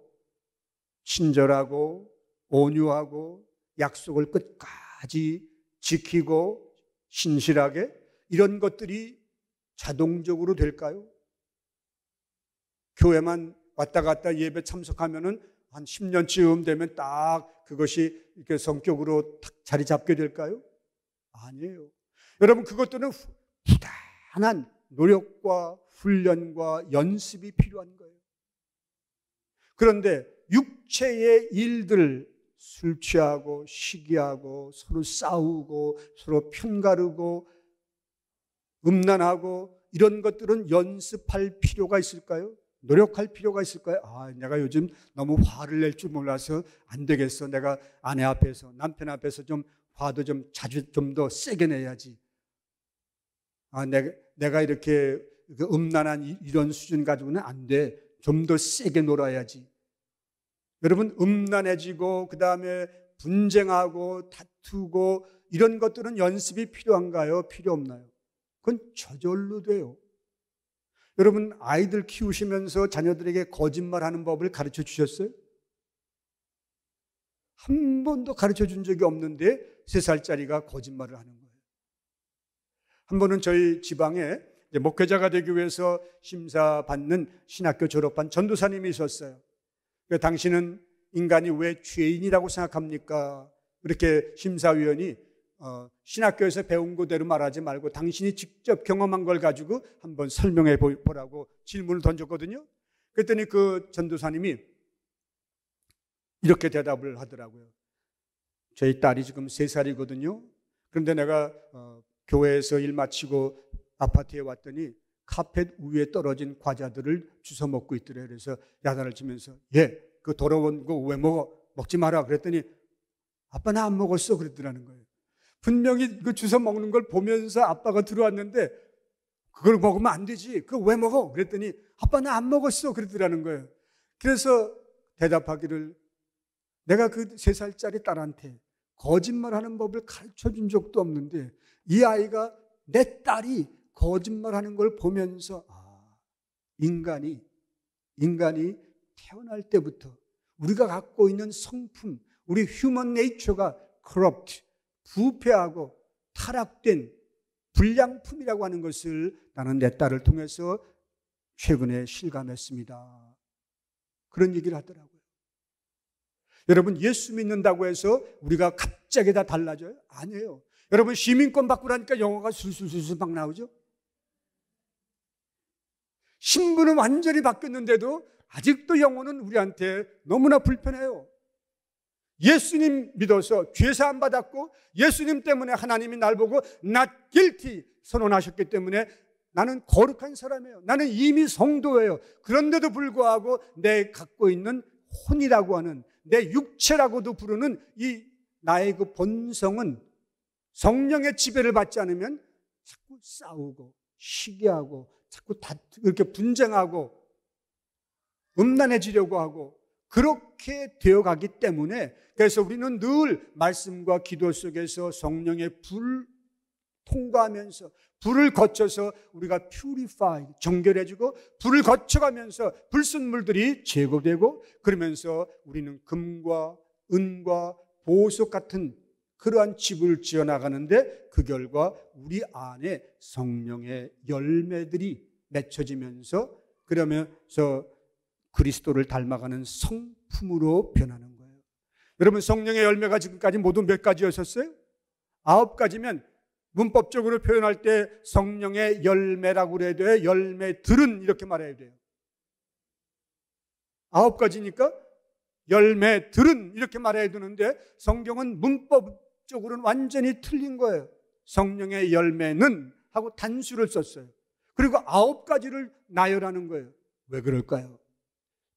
친절하고 온유하고 약속을 끝까지 지키고 신실하게 이런 것들이 자동적으로 될까요? 교회만 왔다 갔다 예배 참석하면은 한 10년쯤 되면 딱 그것이 이렇게 성격으로 딱 자리 잡게 될까요? 아니에요. 여러분, 그것들은 부단한 노력과 훈련과 연습이 필요한 거예요. 그런데 육체의 일들, 술 취하고 시기하고 서로 싸우고 서로 편가르고 음란하고 이런 것들은 연습할 필요가 있을까요? 노력할 필요가 있을까요? 아, 내가 요즘 너무 화를 낼 줄 몰라서 안 되겠어. 내가 아내 앞에서 남편 앞에서 좀 화도 좀 자주 좀 더 세게 내야지. 아, 내가 이렇게 음란한 이런 수준 가지고는 안 돼. 좀 더 세게 놀아야지. 여러분, 음란해지고 그 다음에 분쟁하고 다투고 이런 것들은 연습이 필요한가요? 필요 없나요? 그건 저절로 돼요. 여러분, 아이들 키우시면서 자녀들에게 거짓말하는 법을 가르쳐 주셨어요? 한 번도 가르쳐 준 적이 없는데 3살짜리가 거짓말을 하는 거예요. 한 번은 저희 지방에 목회자가 되기 위해서 심사받는 신학교 졸업한 전도사님이 있었어요. 당신은 인간이 왜 죄인이라고 생각합니까? 이렇게 심사위원이 신학교에서 배운 그대로 말하지 말고 당신이 직접 경험한 걸 가지고 한번 설명해 보라고 질문을 던졌거든요. 그랬더니 그 전도사님이 이렇게 대답을 하더라고요. 저희 딸이 지금 3살이거든요. 그런데 내가 교회에서 일 마치고 아파트에 왔더니 카펫 위에 떨어진 과자들을 주워 먹고 있더래요. 그래서 야단을 치면서 그 더러운 거 왜 먹어? 먹지 마라. 그랬더니 아빠 나 안 먹었어. 그랬더라는 거예요. 분명히 이거 주워 먹는 걸 보면서 아빠가 들어왔는데 그걸 먹으면 안 되지. 그거 왜 먹어? 그랬더니 아빠 나 안 먹었어. 그랬더라는 거예요. 그래서 대답하기를 내가 그 3살짜리 딸한테 거짓말하는 법을 가르쳐 준 적도 없는데 이 아이가 내 딸이 거짓말하는 걸 보면서 인간이 태어날 때부터 우리가 갖고 있는 성품, 우리 휴먼 네이처가 corrupt, 부패하고 타락된 불량품이라고 하는 것을 나는 내 딸을 통해서 최근에 실감했습니다. 그런 얘기를 하더라고요. 여러분, 예수 믿는다고 해서 우리가 갑자기 다 달라져요? 아니에요. 여러분, 시민권 바꾸라니까 영어가 술술술술 막 나오죠? 신분은 완전히 바뀌었는데도 아직도 영어는 우리한테 너무나 불편해요. 예수님 믿어서 죄사함 받았고 예수님 때문에 하나님이 날 보고 not guilty 선언하셨기 때문에 나는 거룩한 사람이에요. 나는 이미 성도예요. 그런데도 불구하고 내 갖고 있는 혼이라고 하는, 내 육체라고도 부르는 이 나의 그 본성은 성령의 지배를 받지 않으면 자꾸 싸우고 시기하고 자꾸 이렇게 분쟁하고 음란해지려고 하고 그렇게 되어가기 때문에, 그래서 우리는 늘 말씀과 기도 속에서 성령의 불 통과하면서 불을 거쳐서 우리가 purify, 정결해지고 불을 거쳐가면서 불순물들이 제거되고, 그러면서 우리는 금과 은과 보석 같은 그러한 집을 지어나가는데 그 결과 우리 안에 성령의 열매들이 맺혀지면서 그러면서 그리스도를 닮아가는 성품으로 변하는 거예요. 여러분, 성령의 열매가 지금까지 모두 몇 가지였었어요? 9가지면 문법적으로 표현할 때 성령의 열매라고 그래야 돼요? 열매들은 이렇게 말해야 돼요. 9가지니까 열매들은 이렇게 말해야 되는데 성경은 문법적으로는 완전히 틀린 거예요. 성령의 열매는 하고 단수를 썼어요. 그리고 9가지를 나열하는 거예요. 왜 그럴까요?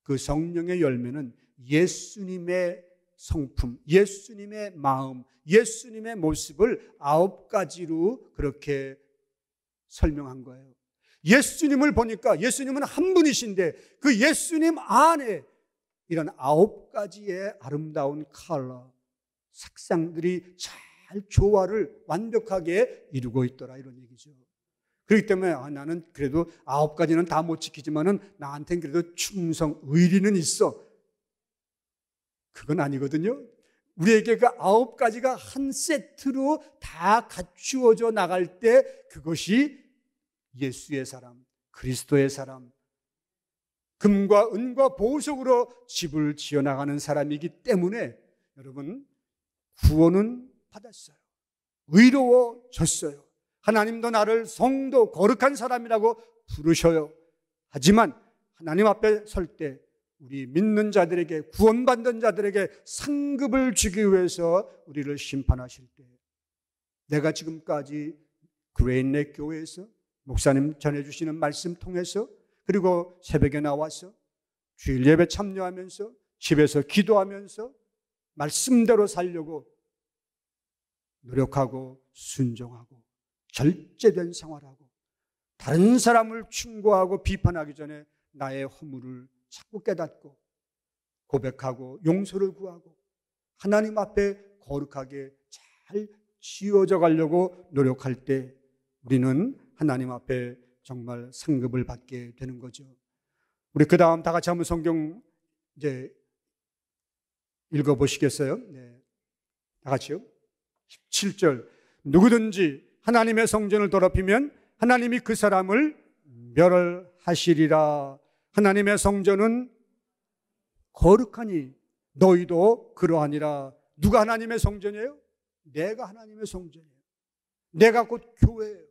그 성령의 열매는 예수님의 성품, 예수님의 마음, 예수님의 모습을 9가지로 그렇게 설명한 거예요. 예수님을 보니까 예수님은 한 분이신데 그 예수님 안에 이런 9가지의 아름다운 컬러, 색상들이 잘 조화를 완벽하게 이루고 있더라, 이런 얘기죠. 그렇기 때문에 나는 그래도 9가지는 다 못 지키지만은 나한테는 그래도 충성, 의리는 있어. 그건 아니거든요. 우리에게 그 9가지가 한 세트로 다 갖추어져 나갈 때 그것이 예수의 사람, 그리스도의 사람, 금과 은과 보석으로 집을 지어나가는 사람이기 때문에 여러분, 구원은 받았어요. 의로워졌어요. 하나님도 나를 성도, 거룩한 사람이라고 부르셔요. 하지만 하나님 앞에 설 때 우리 믿는 자들에게, 구원받는 자들에게 상급을 주기 위해서 우리를 심판하실 때, 내가 지금까지 그레인넷 교회에서 목사님 전해주시는 말씀 통해서, 그리고 새벽에 나와서 주일 예배 참여하면서 집에서 기도하면서 말씀대로 살려고 노력하고 순종하고 절제된 생활하고 다른 사람을 충고하고 비판하기 전에 나의 허물을 자꾸 깨닫고 고백하고 용서를 구하고 하나님 앞에 거룩하게 잘 지어져 가려고 노력할 때 우리는 하나님 앞에 정말 상급을 받게 되는 거죠. 우리 그 다음 다 같이 한번 성경 이제 읽어보시겠어요? 네. 다 같이요. 17절. 누구든지 하나님의 성전을 더럽히면 하나님이 그 사람을 멸하시리라. 하나님의 성전은 거룩하니 너희도 그러하니라. 누가 하나님의 성전이에요? 내가 하나님의 성전이에요. 내가 곧 교회예요.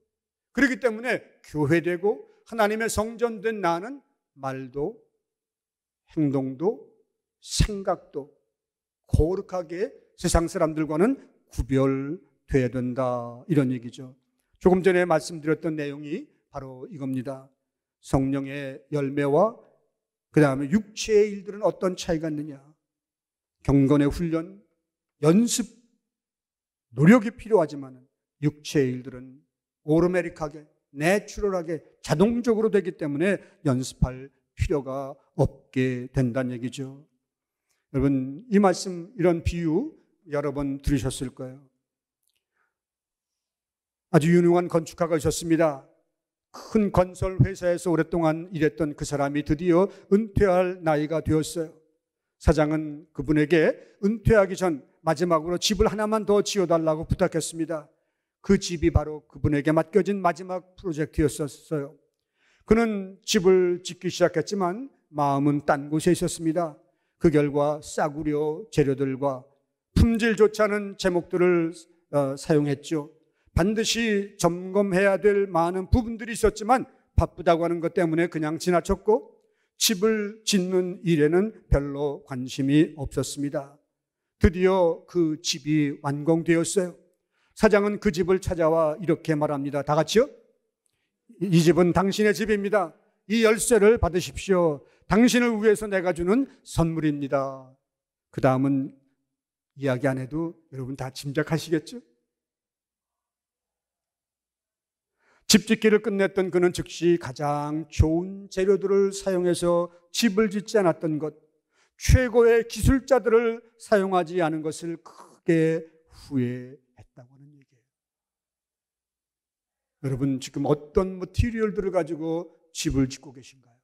그렇기 때문에 교회되고 하나님의 성전된 나는 말도 행동도 생각도 거룩하게 세상 사람들과는 구별돼야 된다, 이런 얘기죠. 조금 전에 말씀드렸던 내용이 바로 이겁니다. 성령의 열매와 그 다음에 육체의 일들은 어떤 차이가 있느냐. 경건의 훈련, 연습, 노력이 필요하지만 육체의 일들은 오토매틱하게, 내추럴하게, 자동적으로 되기 때문에 연습할 필요가 없게 된다는 얘기죠. 여러분, 이 말씀, 이런 비유 여러 번 들으셨을 거예요. 아주 유능한 건축가가 있었습니다. 큰 건설 회사에서 오랫동안 일했던 그 사람이 드디어 은퇴할 나이가 되었어요. 사장은 그분에게 은퇴하기 전 마지막으로 집을 하나만 더 지어달라고 부탁했습니다. 그 집이 바로 그분에게 맡겨진 마지막 프로젝트였었어요. 그는 집을 짓기 시작했지만 마음은 딴 곳에 있었습니다. 그 결과 싸구려 재료들과 품질 좋지 않은 제목들을 사용했죠. 반드시 점검해야 될 많은 부분들이 있었지만 바쁘다고 하는 것 때문에 그냥 지나쳤고 집을 짓는 일에는 별로 관심이 없었습니다. 드디어 그 집이 완공되었어요. 사장은 그 집을 찾아와 이렇게 말합니다. 다 같이요. 이 집은 당신의 집입니다. 이 열쇠를 받으십시오. 당신을 위해서 내가 주는 선물입니다. 그 다음은 이야기 안 해도 여러분 다 짐작하시겠죠? 집 짓기를 끝냈던 그는 즉시 가장 좋은 재료들을 사용해서 집을 짓지 않았던 것, 최고의 기술자들을 사용하지 않은 것을 크게 후회했다고 하는 얘기예요. 여러분 지금 어떤 머티리얼들을 가지고 집을 짓고 계신가요?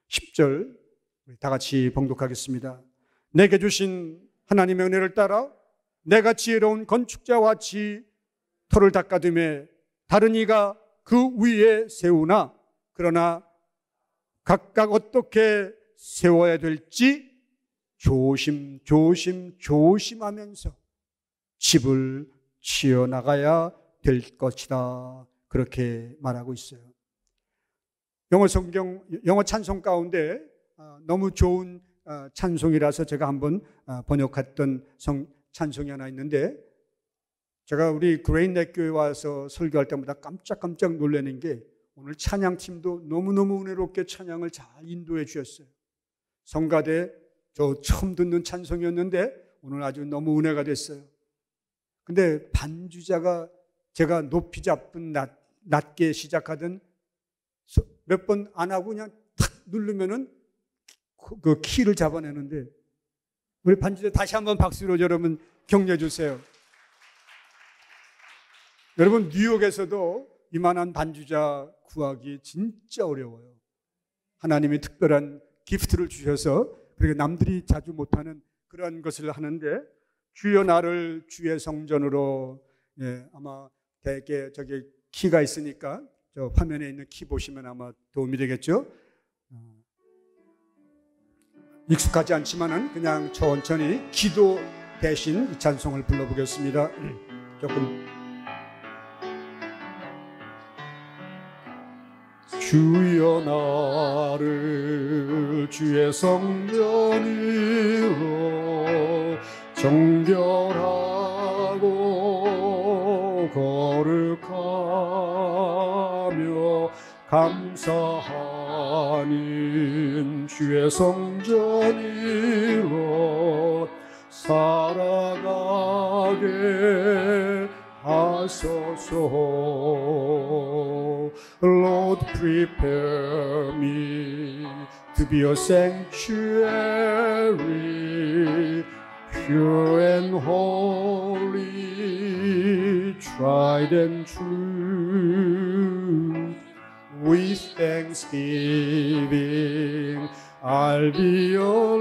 10절 다 같이 봉독하겠습니다. 내게 주신 하나님의 은혜를 따라 내가 지혜로운 건축자와 같이 터를 닦아둠에 다른 이가 그 위에 세우나 그러나 각각 어떻게 세워야 될지 조심하면서 집을 지어 나가야 될 것이다. 그렇게 말하고 있어요. 영어 찬송 가운데 너무 좋은 찬송이라서 제가 한번 번역했던 찬송이 하나 있는데, 제가 우리 그레인넷 교회 와서 설교할 때마다 깜짝 놀라는 게 오늘 찬양팀도 너무너무 은혜롭게 찬양을 잘 인도해 주셨어요. 성가대 저 처음 듣는 찬송이었는데 오늘 아주 너무 은혜가 됐어요. 근데 반주자가 제가 높이 잡은 낮게 시작하던 몇 번 안 하고 그냥 탁 누르면은 그 키를 잡아내는데, 우리 반주자 다시 한번 박수로 여러분 격려해 주세요. 여러분 뉴욕에서도 이만한 반주자 구하기 진짜 어려워요. 하나님이 특별한 기프트를 주셔서 그렇게 남들이 자주 못하는 그런 것을 하는데, 주여 나를 주의 성전으로, 아마 대개 저기 키가 있으니까 저 화면에 있는 키 보시면 아마 도움이 되겠죠. 익숙하지 않지만은 그냥 천천히 기도 대신 이 찬송을 불러보겠습니다. 조금. 주여 나를 주의 성전으로 정결하고 거룩하며 감사하는 주의 성전으로 살아가게 하소서. Lord, prepare me to be a sanctuary, pure and holy, tried and true. With thanksgiving, I'll be a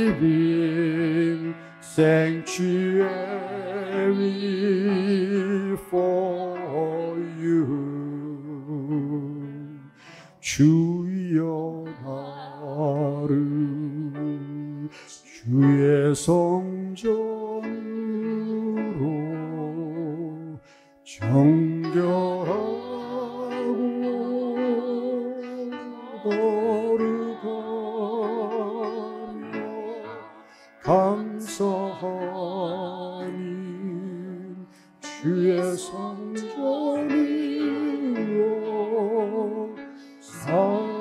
living sanctuary for you. 주여 나를 주의 성전으로 정결하고 거룩하며 감사하는 주의 성전으로 살아가게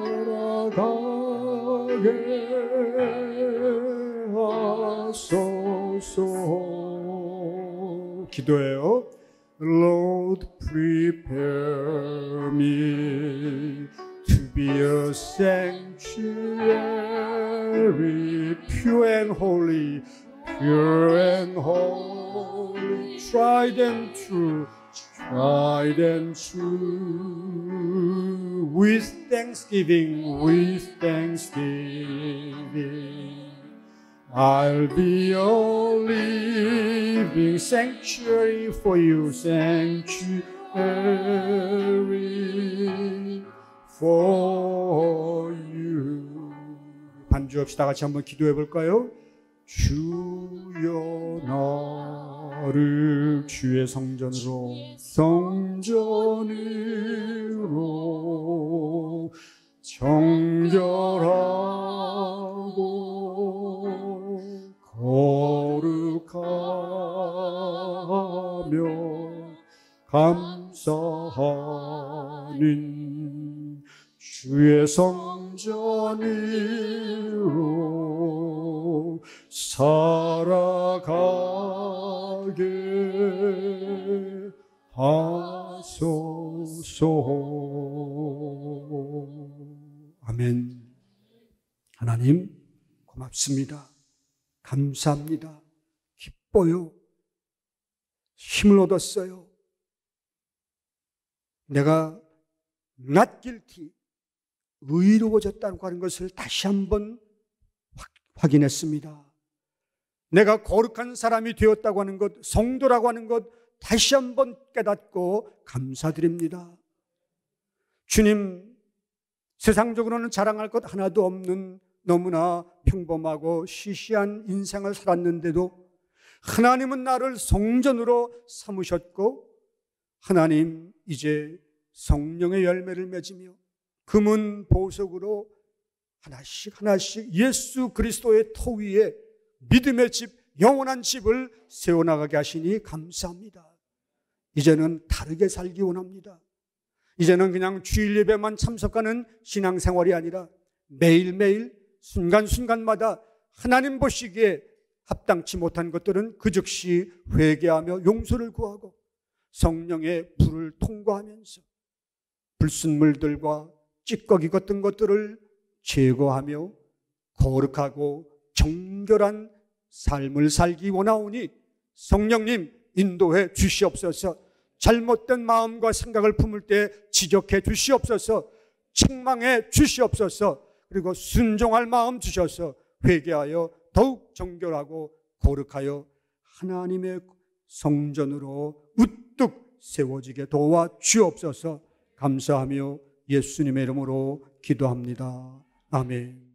하소서. 기도해요. Lord, prepare me to be a sanctuary, pure and holy, pure and holy, tried and true, tried and true. With thanksgiving, I'll be a living sanctuary for you, sanctuary for you. 반주 없이 다 같이 한번 기도해 볼까요? 주여 나를 주의 성전으로 정결하고 감사하니 주의 성전으로 살아가게 하소서. 아멘. 하나님 고맙습니다. 감사합니다. 기뻐요. 힘을 얻었어요. 내가 not guilty, 의로워졌다고 하는 것을 다시 한번 확인했습니다. 내가 거룩한 사람이 되었다고 하는 것, 성도라고 하는 것 다시 한번 깨닫고 감사드립니다. 주님, 세상적으로는 자랑할 것 하나도 없는 너무나 평범하고 시시한 인생을 살았는데도 하나님은 나를 성전으로 삼으셨고, 하나님 이제 성령의 열매를 맺으며 금은 보석으로 하나씩 하나씩 예수 그리스도의 터 위에 믿음의 집, 영원한 집을 세워나가게 하시니 감사합니다. 이제는 다르게 살기 원합니다. 이제는 그냥 주일 예배만 참석하는 신앙생활이 아니라 매일매일 순간순간마다 하나님 보시기에 합당치 못한 것들은 그 즉시 회개하며 용서를 구하고 성령의 불을 통과하면서 불순물들과 찌꺼기 같은 것들을 제거하며 거룩하고 정결한 삶을 살기 원하오니 성령님 인도해 주시옵소서. 잘못된 마음과 생각을 품을 때 지적해 주시옵소서. 책망해 주시옵소서. 그리고 순종할 마음 주셔서 회개하여 더욱 정결하고 거룩하여 하나님의 성전으로 우뚝 세워지게 도와 주옵소서. 감사하며 예수님의 이름으로 기도합니다. 아멘.